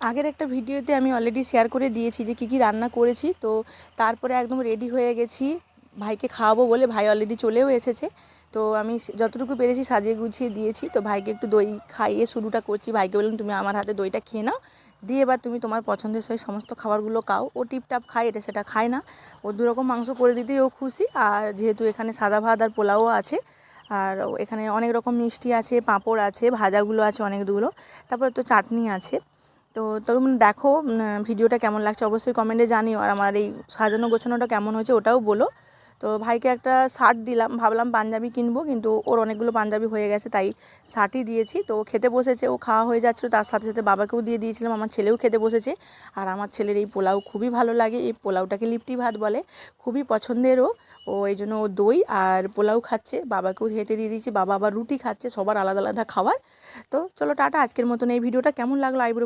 আগের একটা ভিডিওতে আমি অলরেডি শেয়ার করে দিয়েছি যে কী রান্না করেছি। তো তারপরে একদম রেডি হয়ে গেছি ভাইকে খাওয়াবো বলে। ভাই অলরেডি চলেও এসেছে। তো আমি যতটুকু পেরেছি সাজিয়ে গুছিয়ে দিয়েছি। তো ভাইকে একটু দই খাইয়ে শুরুটা করছি। ভাইকে বললাম তুমি আমার হাতে দইটা খেয়ে নাও, দিয়ে এবার তুমি তোমার পছন্দের সমস্ত খাবারগুলো খাও। ও টিপটাপ খায়, এটা সেটা খায় না। ও দুরকম মাংস করে দিতেই ও খুশি। আর যেহেতু এখানে সাদা ভাত আর পোলাও আছে, আর এখানে অনেক রকম মিষ্টি আছে, পাঁপড় আছে, ভাজাগুলো আছে অনেকগুলো, তারপর তো চাটনি আছে। তো তোমরা দেখো ভিডিওটা কেমন লাগছে অবশ্যই কমেন্টে জানিও। আর আমার এই সাজানো গোছানোটা কেমন হয়েছে ওটাও বলো। তো ভাইকে একটা শার্ট দিলাম, ভাবলাম পাঞ্জাবি কিনবো, কিন্তু ওর অনেকগুলো পাঞ্জাবি হয়ে গেছে, তাই শার্টই দিয়েছি। তো ও খেতে বসেছে, ও খাওয়া হয়ে যাচ্ছিলো, তার সাথে সাথে বাবাকেও দিয়ে দিয়েছিলাম। আমার ছেলেও খেতে বসেছে। আর আমার ছেলের এই পোলাও খুবই ভালো লাগে, এই পোলাওটাকে লিট্টি ভাত বলে, খুবই পছন্দেরও। ও এই জন্য ও দই আর পোলাও খাচ্ছে, বাবাকেও খেতে দিয়ে দিয়েছি। বাবা আবার রুটি খাচ্ছে, সবার আলাদা আলাদা খাবার। তো চলো টাটা, আজকের মতন এই ভিডিওটা কেমন লাগলো আইবুড়ো ভাত